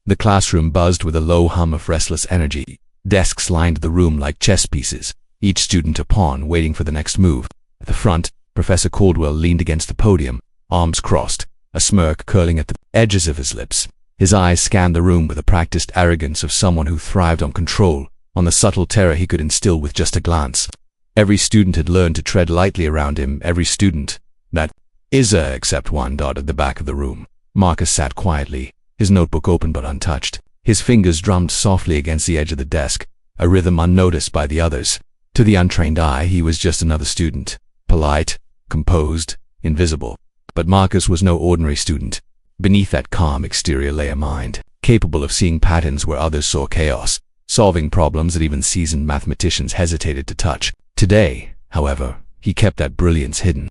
The classroom buzzed with a low hum of restless energy. Desks lined the room like chess pieces, each student a pawn waiting for the next move. At the front, Professor Caldwell leaned against the podium, arms crossed, a smirk curling at the edges of his lips. His eyes scanned the room with the practiced arrogance of someone who thrived on control, on the subtle terror he could instill with just a glance. Every student had learned to tread lightly around him, every student. That is except one dotted the back of the room. Marcus sat quietly, his notebook open but untouched. His fingers drummed softly against the edge of the desk, a rhythm unnoticed by the others. To the untrained eye, he was just another student, polite, composed, invisible. But Marcus was no ordinary student. Beneath that calm exterior lay a mind, capable of seeing patterns where others saw chaos, solving problems that even seasoned mathematicians hesitated to touch. Today, however, he kept that brilliance hidden,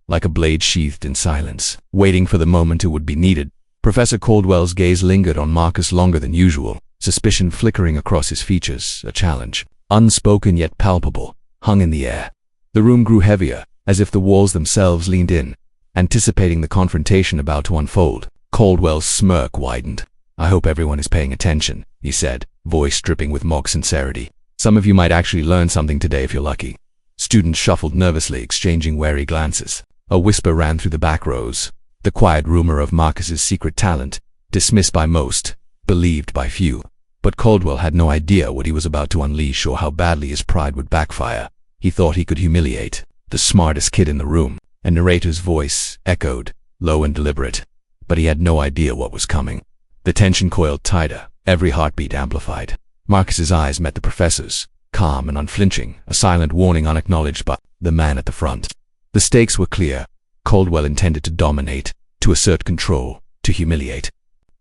like a blade sheathed in silence, waiting for the moment it would be needed. Professor Caldwell's gaze lingered on Marcus longer than usual, suspicion flickering across his features, a challenge, unspoken yet palpable, hung in the air. The room grew heavier, as if the walls themselves leaned in, anticipating the confrontation about to unfold. Caldwell's smirk widened. "I hope everyone is paying attention," he said, voice dripping with mock sincerity. "Some of you might actually learn something today if you're lucky." Students shuffled nervously, exchanging wary glances. A whisper ran through the back rows. The quiet rumor of Marcus's secret talent, dismissed by most, believed by few. But Caldwell had no idea what he was about to unleash or how badly his pride would backfire. He thought he could humiliate the smartest kid in the room. A narrator's voice echoed, low and deliberate. But he had no idea what was coming. The tension coiled tighter, every heartbeat amplified. Marcus's eyes met the professor's, calm and unflinching, a silent warning unacknowledged by the man at the front. The stakes were clear. Caldwell intended to dominate, to assert control, to humiliate.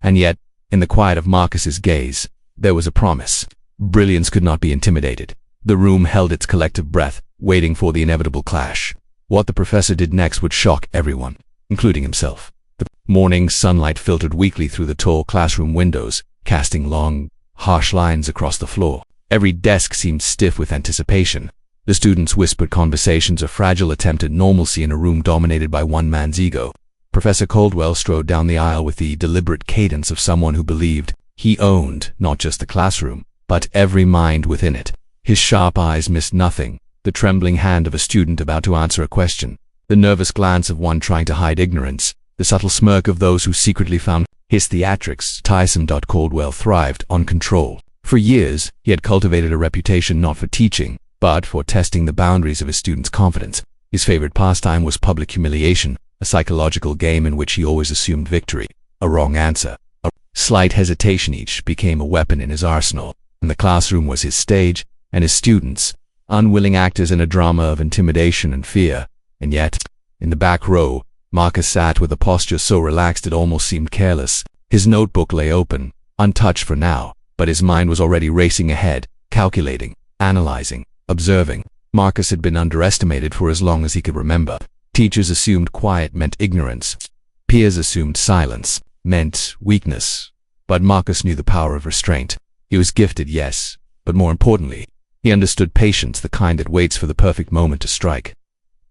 And yet, in the quiet of Marcus's gaze, there was a promise. Brilliance could not be intimidated. The room held its collective breath, waiting for the inevitable clash. What the professor did next would shock everyone, including himself. The morning sunlight filtered weakly through the tall classroom windows, casting long, harsh lines across the floor. Every desk seemed stiff with anticipation. The students whispered conversations, a fragile attempt at normalcy in a room dominated by one man's ego. Professor Caldwell strode down the aisle with the deliberate cadence of someone who believed he owned not just the classroom, but every mind within it. His sharp eyes missed nothing, the trembling hand of a student about to answer a question, the nervous glance of one trying to hide ignorance, the subtle smirk of those who secretly found his theatrics tiresome. Caldwell thrived on control. For years, he had cultivated a reputation not for teaching, but for testing the boundaries of his students' confidence. His favorite pastime was public humiliation, a psychological game in which he always assumed victory. A wrong answer, a slight hesitation each became a weapon in his arsenal, and the classroom was his stage, and his students, unwilling actors in a drama of intimidation and fear. And yet, in the back row, Marcus sat with a posture so relaxed it almost seemed careless. His notebook lay open, untouched for now, but his mind was already racing ahead, calculating, analyzing, observing. Marcus had been underestimated for as long as he could remember. Teachers assumed quiet meant ignorance. Peers assumed silence meant weakness. But Marcus knew the power of restraint. He was gifted, yes, but more importantly, he understood patience, the kind that waits for the perfect moment to strike.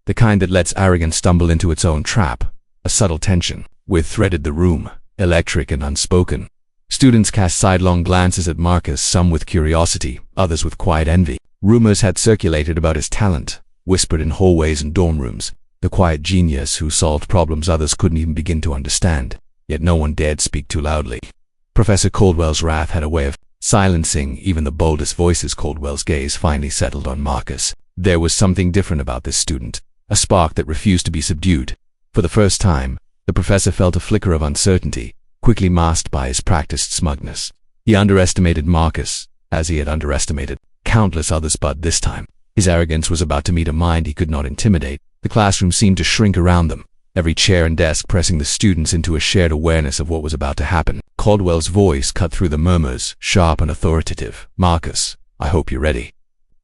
The kind that lets arrogance stumble into its own trap. A subtle tension threaded the room, electric and unspoken. Students cast sidelong glances at Marcus, some with curiosity, others with quiet envy. Rumors had circulated about his talent, whispered in hallways and dorm rooms. The quiet genius who solved problems others couldn't even begin to understand. Yet no one dared speak too loudly. Professor Caldwell's wrath had a way of silencing even the boldest voices. Caldwell's gaze finally settled on Marcus. There was something different about this student, a spark that refused to be subdued. For the first time, the professor felt a flicker of uncertainty, quickly masked by his practiced smugness. He underestimated Marcus, as he had underestimated countless others, but this time, his arrogance was about to meet a mind he could not intimidate. The classroom seemed to shrink around them, every chair and desk pressing the students into a shared awareness of what was about to happen. Caldwell's voice cut through the murmurs, sharp and authoritative. "Marcus, I hope you're ready.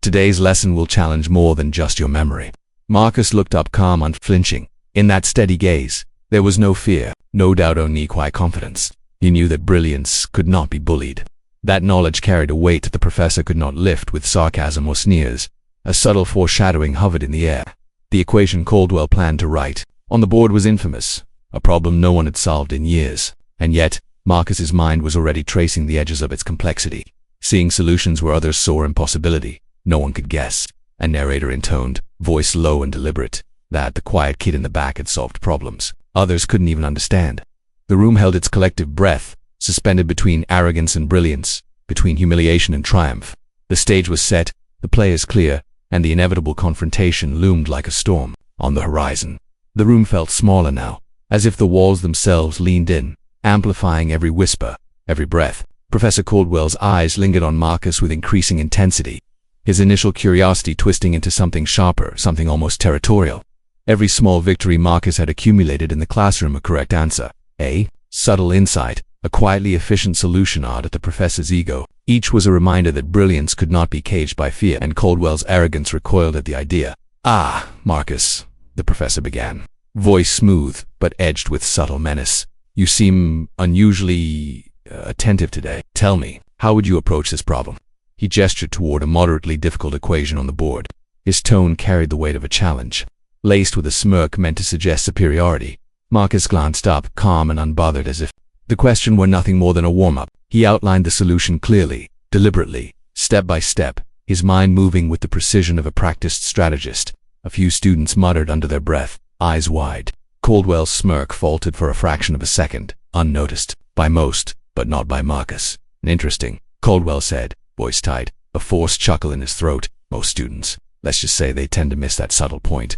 Today's lesson will challenge more than just your memory." Marcus looked up, calm, unflinching. In that steady gaze, there was no fear, no doubt, only quiet confidence. He knew that brilliance could not be bullied. That knowledge carried a weight that the professor could not lift with sarcasm or sneers. A subtle foreshadowing hovered in the air. The equation Caldwell planned to write on the board was infamous, a problem no one had solved in years. And yet, Marcus's mind was already tracing the edges of its complexity, seeing solutions where others saw impossibility. No one could guess, a narrator intoned, voice low and deliberate, that the quiet kid in the back had solved problems others couldn't even understand. The room held its collective breath, suspended between arrogance and brilliance, between humiliation and triumph. The stage was set, the players clear, and the inevitable confrontation loomed like a storm on the horizon. The room felt smaller now, as if the walls themselves leaned in, amplifying every whisper, every breath. Professor Caldwell's eyes lingered on Marcus with increasing intensity, his initial curiosity twisting into something sharper, something almost territorial. Every small victory Marcus had accumulated in the classroom a correct answer, a subtle insight, a quietly efficient solution at the professor's ego. Each was a reminder that brilliance could not be caged by fear, and Caldwell's arrogance recoiled at the idea. "Ah, Marcus," the professor began, voice smooth but edged with subtle menace. "You seem unusually attentive today. Tell me, how would you approach this problem?" He gestured toward a moderately difficult equation on the board. His tone carried the weight of a challenge, laced with a smirk meant to suggest superiority. Marcus glanced up, calm and unbothered, as if the question were nothing more than a warm-up. He outlined the solution clearly, deliberately, step by step, his mind moving with the precision of a practiced strategist. A few students muttered under their breath, eyes wide. Caldwell's smirk faltered for a fraction of a second, unnoticed by most, but not by Marcus. "Interesting," Caldwell said, voice tight, a forced chuckle in his throat. "Most students, let's just say they tend to miss that subtle point.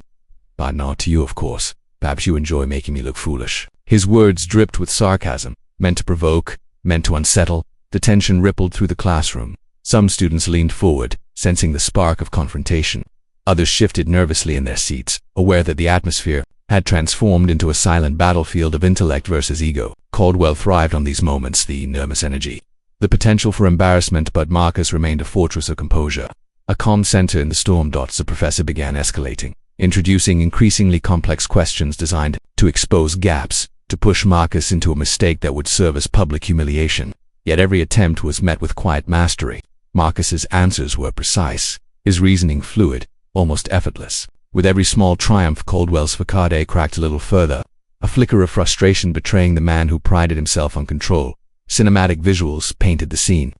But not to you, of course. Perhaps you enjoy making me look foolish." His words dripped with sarcasm, meant to provoke, meant to unsettle. The tension rippled through the classroom. Some students leaned forward, sensing the spark of confrontation. Others shifted nervously in their seats, aware that the atmosphere had transformed into a silent battlefield of intellect versus ego. Caldwell thrived on these moments, the nervous energy, the potential for embarrassment, but Marcus remained a fortress of composure. A calm center in the storm. The professor began escalating, introducing increasingly complex questions designed to expose gaps, to push Marcus into a mistake that would serve as public humiliation. Yet every attempt was met with quiet mastery. Marcus's answers were precise, his reasoning fluid, almost effortless. With every small triumph, Caldwell's facade cracked a little further, a flicker of frustration betraying the man who prided himself on control. Cinematic visuals painted the scene.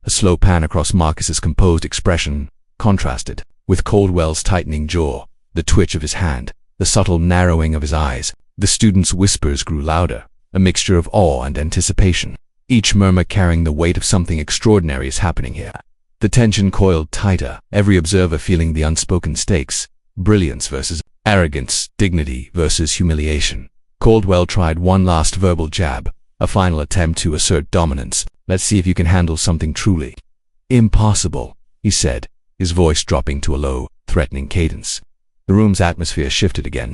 A slow pan across Marcus's composed expression contrasted with Caldwell's tightening jaw, the twitch of his hand, the subtle narrowing of his eyes. The students' whispers grew louder, a mixture of awe and anticipation, each murmur carrying the weight of something extraordinary is happening here. The tension coiled tighter, every observer feeling the unspoken stakes, brilliance versus arrogance, dignity versus humiliation. Caldwell tried one last verbal jab, a final attempt to assert dominance. "Let's see if you can handle something truly impossible," he said, his voice dropping to a low, threatening cadence. The room's atmosphere shifted again,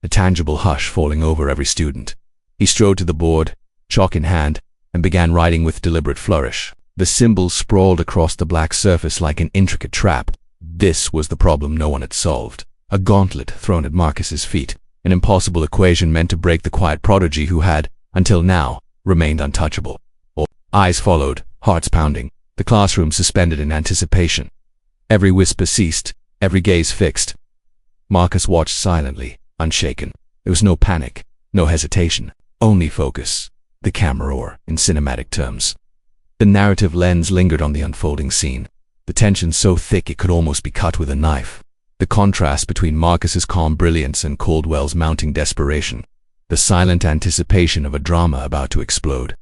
a tangible hush falling over every student. He strode to the board, chalk in hand, and began writing with deliberate flourish. The symbols sprawled across the black surface like an intricate trap. This was the problem no one had solved. A gauntlet thrown at Marcus's feet, an impossible equation meant to break the quiet prodigy who had, until now, remained untouchable. Eyes followed, hearts pounding, the classroom suspended in anticipation. Every whisper ceased, every gaze fixed. Marcus watched silently, unshaken. There was no panic, no hesitation, only focus. The camera roar, in cinematic terms. The narrative lens lingered on the unfolding scene, the tension so thick it could almost be cut with a knife. The contrast between Marcus's calm brilliance and Caldwell's mounting desperation. The silent anticipation of a drama about to explode.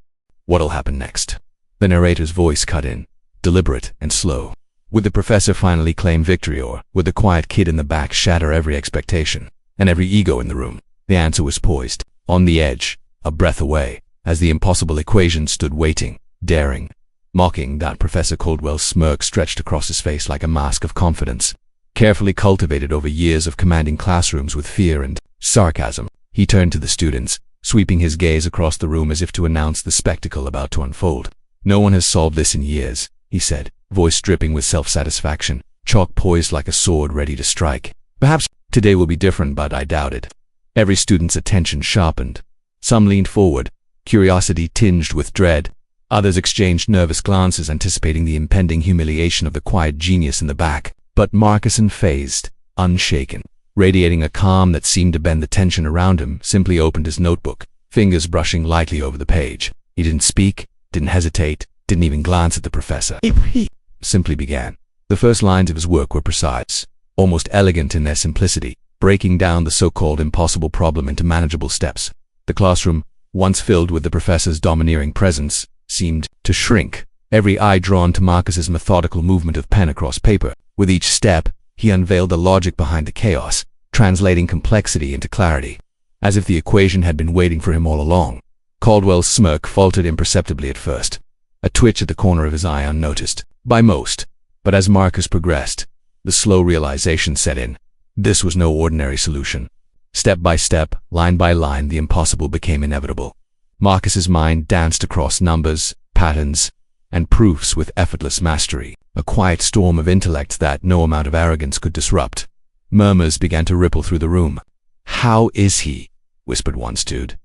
What'll happen next? The narrator's voice cut in, deliberate and slow. Would the professor finally claim victory, or would the quiet kid in the back shatter every expectation and every ego in the room? The answer was poised, on the edge, a breath away, as the impossible equation stood waiting, daring, mocking. That Professor Caldwell's smirk stretched across his face like a mask of confidence, carefully cultivated over years of commanding classrooms with fear and sarcasm. He turned to the students, sweeping his gaze across the room as if to announce the spectacle about to unfold. "No one has solved this in years," he said, voice dripping with self-satisfaction, chalk poised like a sword ready to strike. "Perhaps today will be different, but I doubt it." Every student's attention sharpened. Some leaned forward, curiosity tinged with dread. Others exchanged nervous glances, anticipating the impending humiliation of the quiet genius in the back. But Marcus, unfazed, unshaken, radiating a calm that seemed to bend the tension around him, simply opened his notebook, fingers brushing lightly over the page. He didn't speak, didn't hesitate, didn't even glance at the professor. He simply began. The first lines of his work were precise, almost elegant in their simplicity, breaking down the so-called impossible problem into manageable steps. The classroom, once filled with the professor's domineering presence, seemed to shrink, every eye drawn to Marcus's methodical movement of pen across paper. With each step, he unveiled the logic behind the chaos, translating complexity into clarity, as if the equation had been waiting for him all along. Caldwell's smirk faltered imperceptibly at first, a twitch at the corner of his eye unnoticed by most. But as Marcus progressed, the slow realization set in. This was no ordinary solution. Step by step, line by line, the impossible became inevitable. Marcus's mind danced across numbers, patterns, and proofs with effortless mastery, a quiet storm of intellect that no amount of arrogance could disrupt. Murmurs began to ripple through the room. "How is he?" whispered one student.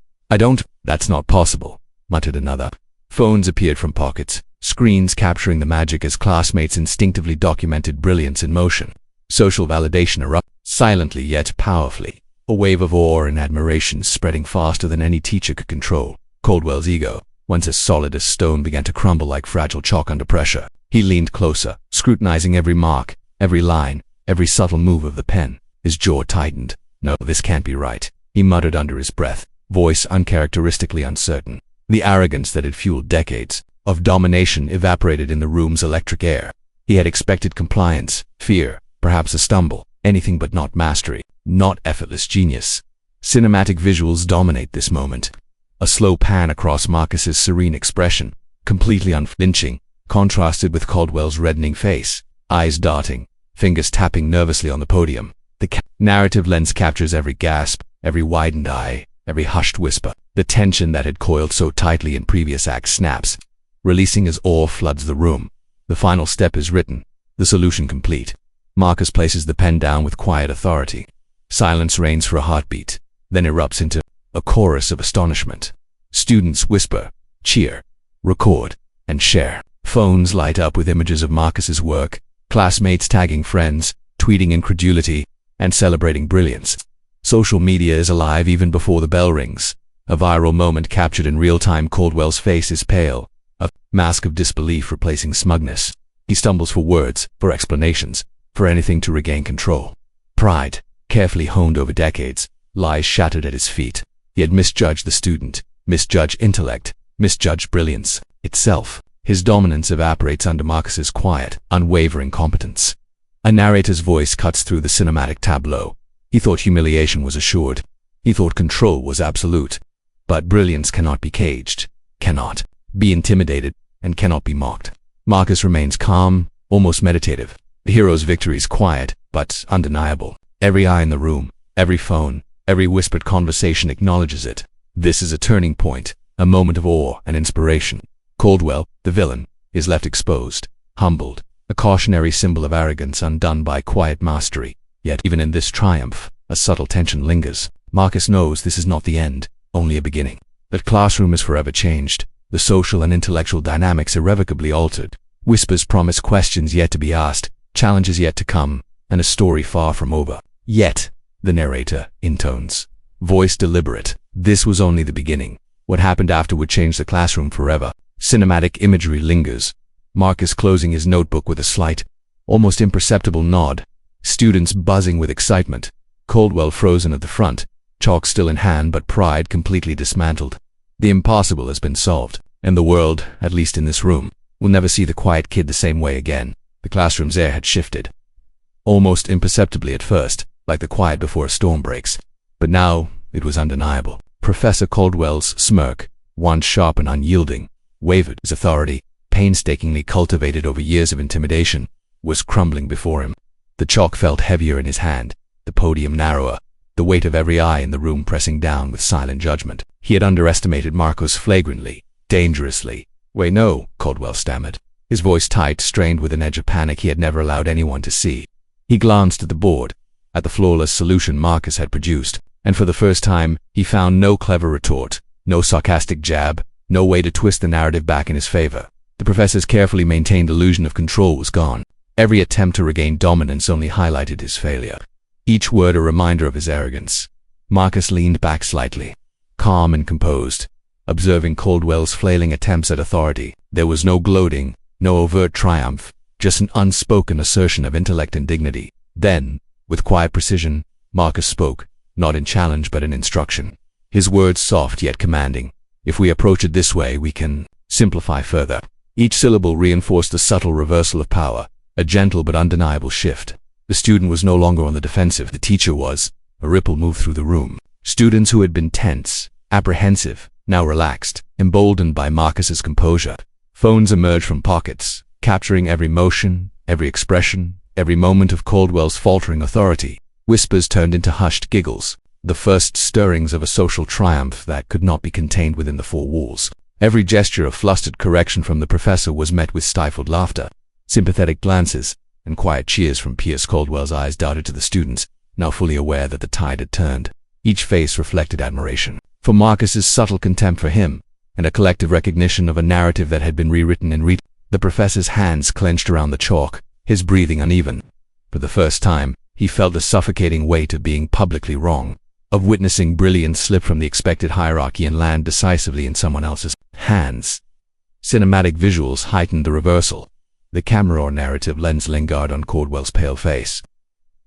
"That's not possible," muttered another. Phones appeared from pockets, screens capturing the magic as classmates instinctively documented brilliance in motion. Social validation erupted, silently yet powerfully, a wave of awe and admiration spreading faster than any teacher could control. Caldwell's ego, once as solid as stone, began to crumble like fragile chalk under pressure. He leaned closer, scrutinizing every mark, every line, every subtle move of the pen. His jaw tightened. "No, this can't be right," he muttered under his breath, voice uncharacteristically uncertain. The arrogance that had fueled decades of domination evaporated in the room's electric air. He had expected compliance, fear, perhaps a stumble, anything but not mastery, not effortless genius. Cinematic visuals dominate this moment. A slow pan across Marcus's serene expression, completely unflinching, contrasted with Caldwell's reddening face, eyes darting, fingers tapping nervously on the podium. The narrative lens captures every gasp, every widened eye, every hushed whisper. The tension that had coiled so tightly in previous acts snaps, releasing as awe floods the room. The final step is written, the solution complete. Marcus places the pen down with quiet authority. Silence reigns for a heartbeat, then erupts into a chorus of astonishment. Students whisper, cheer, record, and share. Phones light up with images of Marcus's work, classmates tagging friends, tweeting incredulity, and celebrating brilliance. Social media is alive even before the bell rings. A viral moment captured in real time. Caldwell's face is pale, a mask of disbelief replacing smugness. He stumbles for words, for explanations, for anything to regain control. Pride, carefully honed over decades, lies shattered at his feet. He had misjudged the student, misjudged intellect, misjudged brilliance itself. His dominance evaporates under Marcus's quiet, unwavering competence. A narrator's voice cuts through the cinematic tableau. He thought humiliation was assured. He thought control was absolute. But brilliance cannot be caged, cannot be intimidated, and cannot be mocked. Marcus remains calm, almost meditative. The hero's victory is quiet, but undeniable. Every eye in the room, every phone, every whispered conversation acknowledges it. This is a turning point, a moment of awe and inspiration. Caldwell, the villain, is left exposed, humbled, a cautionary symbol of arrogance undone by quiet mastery. Yet even in this triumph, a subtle tension lingers. Marcus knows this is not the end, only a beginning. That classroom is forever changed, the social and intellectual dynamics irrevocably altered. Whispers promise questions yet to be asked, challenges yet to come, and a story far from over. Yet, the narrator intones, voice deliberate, this was only the beginning. What happened after would change the classroom forever. Cinematic imagery lingers. Marcus closing his notebook with a slight, almost imperceptible nod. Students buzzing with excitement. Caldwell frozen at the front, chalk still in hand but pride completely dismantled. The impossible has been solved, and the world, at least in this room, will never see the quiet kid the same way again. The classroom's air had shifted. Almost imperceptibly at first, like the quiet before a storm breaks. But now, it was undeniable. Professor Caldwell's smirk, once sharp and unyielding, wavered. His authority, painstakingly cultivated over years of intimidation, was crumbling before him. The chalk felt heavier in his hand, the podium narrower, the weight of every eye in the room pressing down with silent judgment. He had underestimated Marcus flagrantly, dangerously. "Wait, no," Caldwell stammered, his voice tight, strained with an edge of panic he had never allowed anyone to see. He glanced at the board, at the flawless solution Marcus had produced, and for the first time, he found no clever retort, no sarcastic jab, no way to twist the narrative back in his favor. The professor's carefully maintained illusion of control was gone. Every attempt to regain dominance only highlighted his failure. Each word a reminder of his arrogance. Marcus leaned back slightly, calm and composed, observing Caldwell's flailing attempts at authority. There was no gloating, no overt triumph, just an unspoken assertion of intellect and dignity. Then, with quiet precision, Marcus spoke, not in challenge but in instruction. His words soft yet commanding. If we approach it this way, we can simplify further. Each syllable reinforced a subtle reversal of power, a gentle but undeniable shift. The student was no longer on the defensive. The teacher was. A ripple moved through the room. Students who had been tense, apprehensive, now relaxed, emboldened by Marcus's composure. Phones emerged from pockets, capturing every motion, every expression, every moment of Caldwell's faltering authority. Whispers turned into hushed giggles, the first stirrings of a social triumph that could not be contained within the four walls. Every gesture of flustered correction from the professor was met with stifled laughter. Sympathetic glances and quiet cheers from Pierce. Caldwell's eyes darted to the students, now fully aware that the tide had turned. Each face reflected admiration for Marcus's subtle contempt for him, and a collective recognition of a narrative that had been rewritten and The professor's hands clenched around the chalk, his breathing uneven. For the first time, he felt the suffocating weight of being publicly wrong, of witnessing brilliance slip from the expected hierarchy and land decisively in someone else's hands. Cinematic visuals heightened the reversal. The camera or narrative lens lingered on Caldwell's pale face,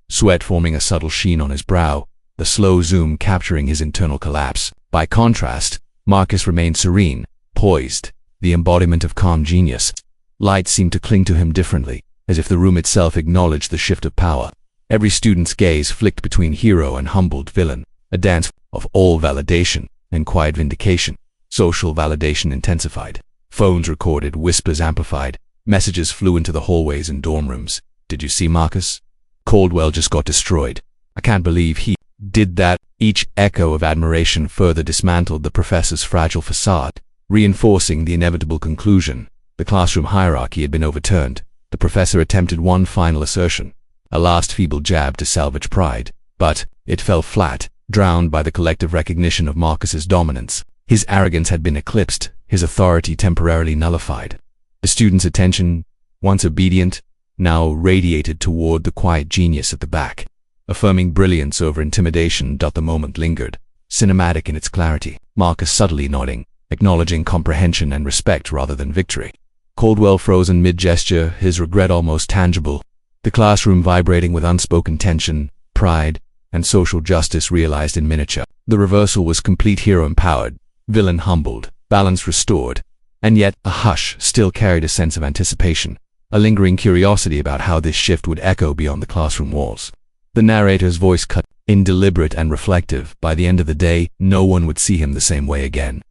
sweat forming a subtle sheen on his brow, the slow zoom capturing his internal collapse. By contrast, Marcus remained serene, poised, the embodiment of calm genius. Light seemed to cling to him differently, as if the room itself acknowledged the shift of power. Every student's gaze flicked between hero and humbled villain, a dance of all validation and quiet vindication. Social validation intensified. Phones recorded, whispers amplified, messages flew into the hallways and dorm rooms. Did you see Marcus? Caldwell just got destroyed. I can't believe he did that. Each echo of admiration further dismantled the professor's fragile facade, reinforcing the inevitable conclusion. The classroom hierarchy had been overturned. The professor attempted one final assertion, a last feeble jab to salvage pride, but it fell flat, drowned by the collective recognition of Marcus's dominance. His arrogance had been eclipsed, his authority temporarily nullified. The students' attention, once obedient, now radiated toward the quiet genius at the back, affirming brilliance over intimidation. The moment lingered, cinematic in its clarity, Marcus subtly nodding, acknowledging comprehension and respect rather than victory. Caldwell frozen mid-gesture, his regret almost tangible. The classroom vibrating with unspoken tension, pride, and social justice realized in miniature. The reversal was complete. Hero empowered, villain humbled, balance restored. And yet, a hush still carried a sense of anticipation, a lingering curiosity about how this shift would echo beyond the classroom walls. The narrator's voice cut in, deliberate and reflective. By the end of the day, no one would see him the same way again.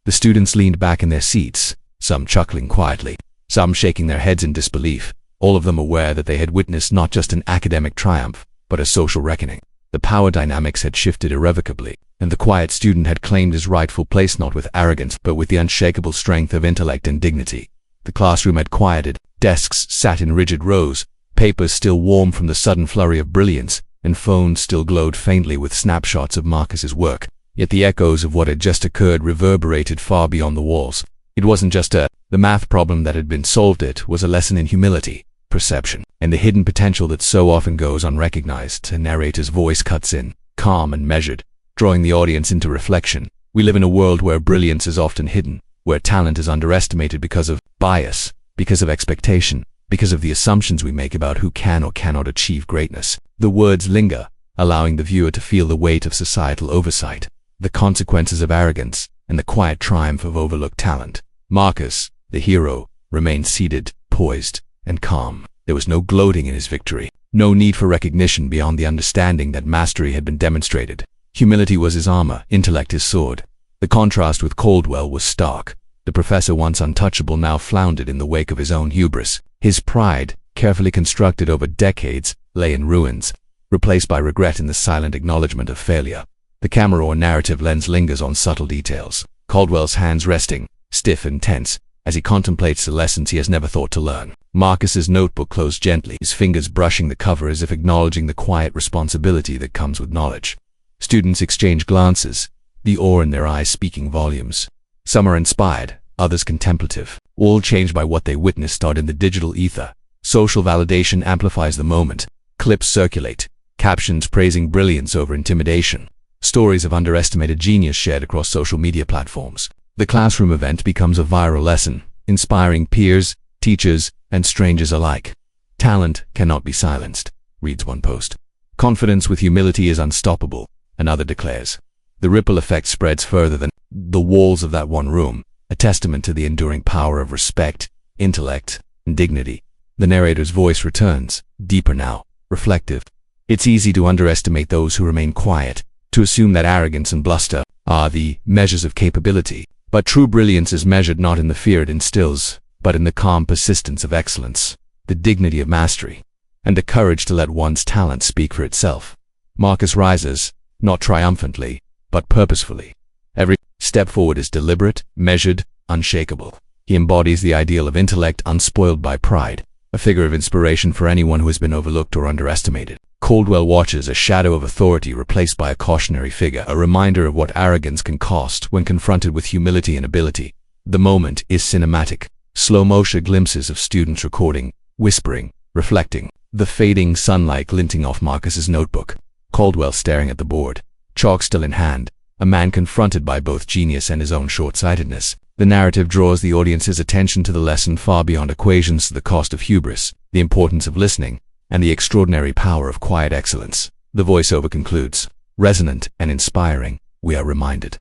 The students leaned back in their seats, some chuckling quietly, some shaking their heads in disbelief, all of them aware that they had witnessed not just an academic triumph, but a social reckoning. The power dynamics had shifted irrevocably, and the quiet student had claimed his rightful place not with arrogance but with the unshakable strength of intellect and dignity. The classroom had quieted, desks sat in rigid rows, papers still warm from the sudden flurry of brilliance, and phones still glowed faintly with snapshots of Marcus's work. Yet the echoes of what had just occurred reverberated far beyond the walls. It wasn't just the math problem that had been solved. It was a lesson in humility, perception, and the hidden potential that so often goes unrecognized. A narrator's voice cuts in, calm and measured, drawing the audience into reflection. We live in a world where brilliance is often hidden, where talent is underestimated because of bias, because of expectation, because of the assumptions we make about who can or cannot achieve greatness. The words linger, allowing the viewer to feel the weight of societal oversight, the consequences of arrogance, and the quiet triumph of overlooked talent. Marcus, the hero, remained seated, poised, and calm. There was no gloating in his victory, no need for recognition beyond the understanding that mastery had been demonstrated. Humility was his armor, intellect his sword. The contrast with Caldwell was stark. The professor, once untouchable, now floundered in the wake of his own hubris. His pride, carefully constructed over decades, lay in ruins, replaced by regret in the silent acknowledgement of failure. The camera or narrative lens lingers on subtle details, Caldwell's hands resting, stiff and tense, as he contemplates the lessons he has never thought to learn. Marcus's notebook closed gently, his fingers brushing the cover as if acknowledging the quiet responsibility that comes with knowledge. Students exchange glances, the awe in their eyes speaking volumes. Some are inspired, others contemplative, all changed by what they witnessed out in the digital ether. Social validation amplifies the moment. Clips circulate, captions praising brilliance over intimidation. stories of underestimated genius shared across social media platforms. The classroom event becomes a viral lesson, inspiring peers, teachers, and strangers alike. Talent cannot be silenced, reads one post. Confidence with humility is unstoppable, another declares. The ripple effect spreads further than the walls of that one room, a testament to the enduring power of respect, intellect, and dignity. The narrator's voice returns, deeper now, reflective. It's easy to underestimate those who remain quiet, to assume that arrogance and bluster are the measures of capability. But true brilliance is measured not in the fear it instills, but in the calm persistence of excellence, the dignity of mastery, and the courage to let one's talent speak for itself. Marcus rises, not triumphantly, but purposefully. Every step forward is deliberate, measured, unshakable. He embodies the ideal of intellect unspoiled by pride, a figure of inspiration for anyone who has been overlooked or underestimated. Caldwell watches, a shadow of authority replaced by a cautionary figure, a reminder of what arrogance can cost when confronted with humility and ability. The moment is cinematic. Slow-motion glimpses of students recording, whispering, reflecting. The fading sunlight glinting off Marcus's notebook. Caldwell staring at the board, chalk still in hand, a man confronted by both genius and his own short-sightedness. The narrative draws the audience's attention to the lesson far beyond equations, to the cost of hubris, the importance of listening, and the extraordinary power of quiet excellence. The voiceover concludes, resonant and inspiring. We are reminded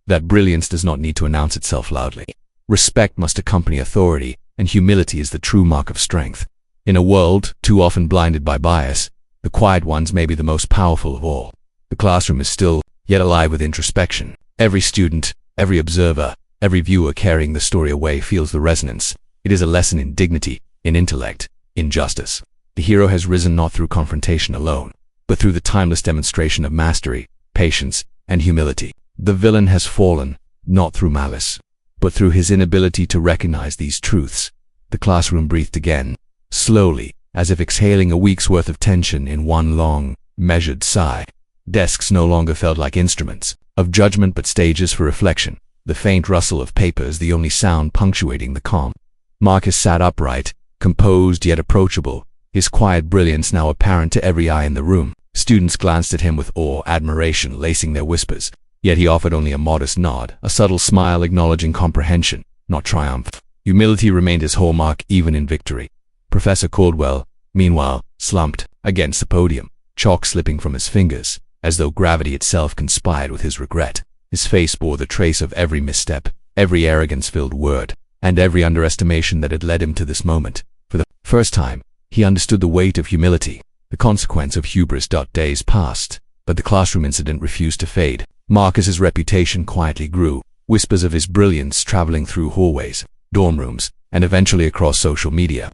that brilliance does not need to announce itself loudly. Respect must accompany authority, and humility is the true mark of strength. In a world too often blinded by bias, the quiet ones may be the most powerful of all. The classroom is still, yet alive with introspection. Every student, every observer, every viewer carrying the story away feels the resonance. It is a lesson in dignity, in intellect, in justice. The hero has risen not through confrontation alone, but through the timeless demonstration of mastery, patience, and humility. The villain has fallen, not through malice, but through his inability to recognize these truths. The classroom breathed again, slowly, as if exhaling a week's worth of tension in one long, measured sigh. Desks no longer felt like instruments of judgment but stages for reflection. The faint rustle of paper is the only sound punctuating the calm. Marcus sat upright, composed yet approachable, his quiet brilliance now apparent to every eye in the room. Students glanced at him with awe, admiration lacing their whispers, yet he offered only a modest nod, a subtle smile acknowledging comprehension, not triumph. Humility remained his hallmark even in victory. Professor Caldwell, meanwhile, slumped against the podium, chalk slipping from his fingers, as though gravity itself conspired with his regret. His face bore the trace of every misstep, every arrogance-filled word, and every underestimation that had led him to this moment. For the first time, he understood the weight of humility, the consequence of hubris. Days passed, but the classroom incident refused to fade. Marcus's reputation quietly grew, whispers of his brilliance traveling through hallways, dorm rooms, and eventually across social media.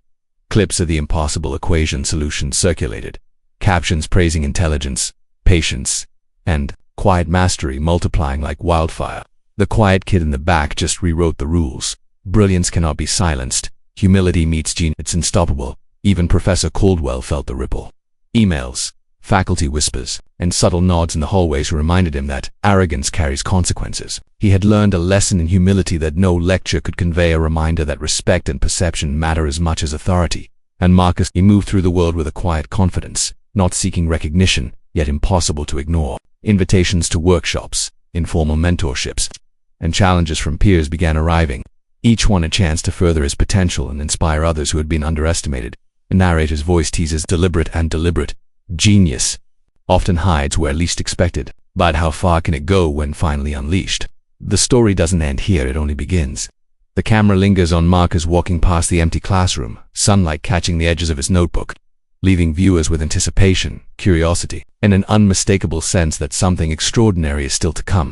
Clips of the impossible equation solution circulated, captions praising intelligence, patience, and quiet mastery multiplying like wildfire. The quiet kid in the back just rewrote the rules. Brilliance cannot be silenced. Humility meets genius. It's unstoppable. Even Professor Caldwell felt the ripple. Emails, faculty whispers, and subtle nods in the hallways reminded him that arrogance carries consequences. He had learned a lesson in humility that no lecture could convey, a reminder that respect and perception matter as much as authority. And Marcus, he moved through the world with a quiet confidence, not seeking recognition, yet impossible to ignore. Invitations to workshops, informal mentorships, and challenges from peers began arriving, each one a chance to further his potential and inspire others who had been underestimated. The narrator's voice teases deliberate. Genius often hides where least expected, but how far can it go when finally unleashed? The story doesn't end here, it only begins. The camera lingers on Marcus walking past the empty classroom, sunlight catching the edges of his notebook, leaving viewers with anticipation, curiosity, and an unmistakable sense that something extraordinary is still to come.